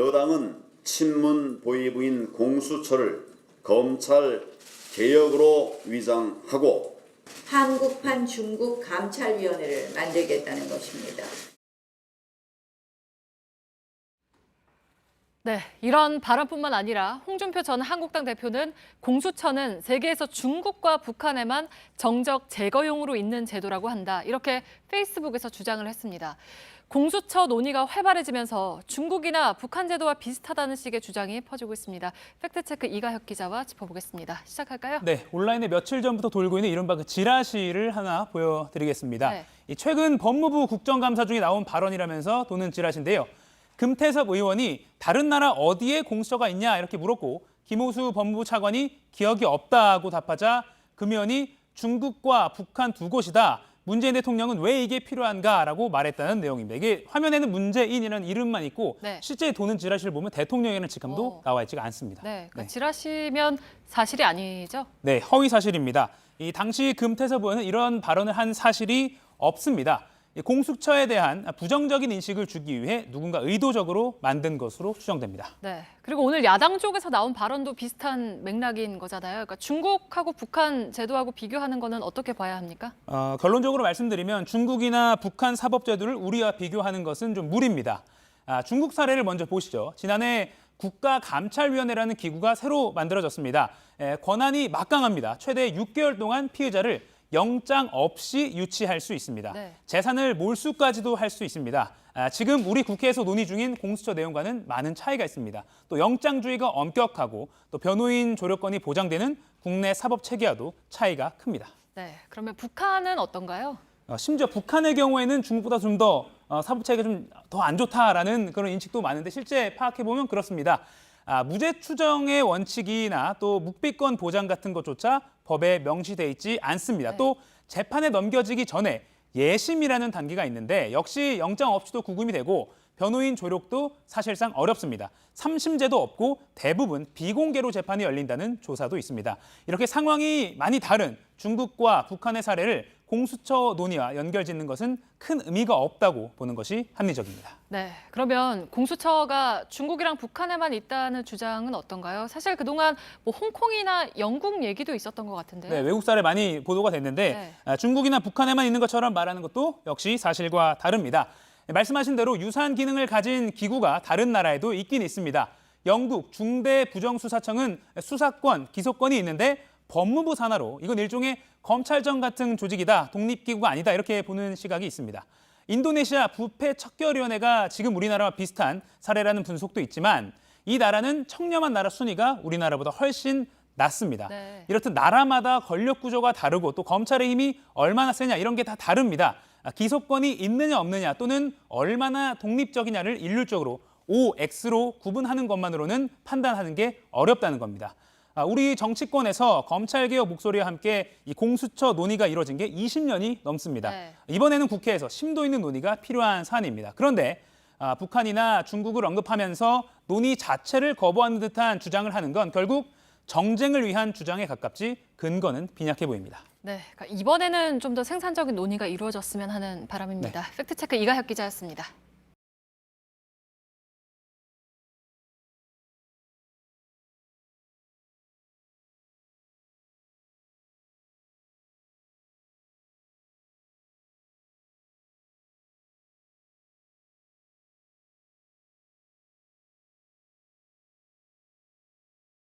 여당은 친문 보위부인 공수처를 검찰 개혁으로 위장하고 한국판 중국 감찰위원회를 만들겠다는 것입니다. 네, 이런 발언뿐만 아니라 홍준표 전 한국당 대표는 공수처는 세계에서 중국과 북한에만 정적 제거용으로 있는 제도라고 한다. 이렇게 페이스북에서 주장을 했습니다. 공수처 논의가 활발해지면서 중국이나 북한 제도와 비슷하다는 식의 주장이 퍼지고 있습니다. 팩트체크 이가혁 기자와 짚어보겠습니다. 시작할까요? 네, 온라인에 며칠 전부터 돌고 있는 이른바 그 지라시를 하나 보여드리겠습니다. 네. 최근 법무부 국정감사 중에 나온 발언이라면서 도는 지라시인데요. 금태섭 의원이 다른 나라 어디에 공수처가 있냐 이렇게 물었고 김호수 법무부 차관이 기억이 없다고 답하자 금 의원이 중국과 북한 두 곳이다. 문재인 대통령은 왜 이게 필요한가라고 말했다는 내용입니다. 이게 화면에는 문재인이라는 이름만 있고 네. 실제 도는 지라시를 보면 대통령이라는 직함도 나와 있지가 않습니다. 네, 그러니까 지라시면 사실이 아니죠? 네, 허위 사실입니다. 이 당시 금태섭 의원은 이런 발언을 한 사실이 없습니다. 공수처에 대한 부정적인 인식을 주기 위해 누군가 의도적으로 만든 것으로 추정됩니다. 네. 그리고 오늘 야당 쪽에서 나온 발언도 비슷한 맥락인 거잖아요. 그러니까 중국하고 북한 제도하고 비교하는 거는 어떻게 봐야 합니까? 결론적으로 말씀드리면 중국이나 북한 사법제도를 우리와 비교하는 것은 좀 무리입니다. 중국 사례를 먼저 보시죠. 지난해 국가감찰위원회라는 기구가 새로 만들어졌습니다. 권한이 막강합니다. 최대 6개월 동안 피의자를 영장 없이 유치할 수 있습니다. 네. 재산을 몰수까지도 할 수 있습니다. 지금 우리 국회에서 논의 중인 공수처 내용과는 많은 차이가 있습니다. 또 영장주의가 엄격하고 또 변호인 조력권이 보장되는 국내 사법 체계와도 차이가 큽니다. 네. 그러면 북한은 어떤가요? 심지어 북한의 경우에는 중국보다 좀 더 사법 체계가 좀 더 안 좋다라는 그런 인식도 많은데 실제 파악해 보면 그렇습니다. 무죄 추정의 원칙이나 또 묵비권 보장 같은 것조차 법에 명시돼 있지 않습니다. 네. 또 재판에 넘겨지기 전에 예심이라는 단계가 있는데 역시 영장 없이도 구금이 되고 변호인 조력도 사실상 어렵습니다. 3심제도 없고 대부분 비공개로 재판이 열린다는 조사도 있습니다. 이렇게 상황이 많이 다른 중국과 북한의 사례를 공수처 논의와 연결짓는 것은 큰 의미가 없다고 보는 것이 합리적입니다. 네. 그러면 공수처가 중국이랑 북한에만 있다는 주장은 어떤가요? 사실 그동안 뭐 홍콩이나 영국 얘기도 있었던 것 같은데요. 네, 외국 사례 많이 보도가 됐는데 중국이나 북한에만 있는 것처럼 말하는 것도 역시 사실과 다릅니다. 말씀하신 대로 유사한 기능을 가진 기구가 다른 나라에도 있긴 있습니다. 영국 중대부정수사청은 수사권, 기소권이 있는데 법무부 산하로 이건 일종의 검찰청 같은 조직이다, 독립기구가 아니다 이렇게 보는 시각이 있습니다. 인도네시아 부패척결위원회가 지금 우리나라와 비슷한 사례라는 분석도 있지만 이 나라는 청렴한 나라 순위가 우리나라보다 훨씬 낮습니다. 네. 이렇듯 나라마다 권력 구조가 다르고 또 검찰의 힘이 얼마나 세냐 이런 게 다 다릅니다. 기소권이 있느냐 없느냐 또는 얼마나 독립적이냐를 일률적으로 OX로 구분하는 것만으로는 판단하는 게 어렵다는 겁니다. 우리 정치권에서 검찰개혁 목소리와 함께 이 공수처 논의가 이루어진 게 20년이 넘습니다. 네. 이번에는 국회에서 심도 있는 논의가 필요한 사안입니다. 그런데 북한이나 중국을 언급하면서 논의 자체를 거부하는 듯한 주장을 하는 건 결국 정쟁을 위한 주장에 가깝지 근거는 빈약해 보입니다. 네. 그러니까 이번에는 좀 더 생산적인 논의가 이루어졌으면 하는 바람입니다. 팩트체크 이가혁 기자였습니다.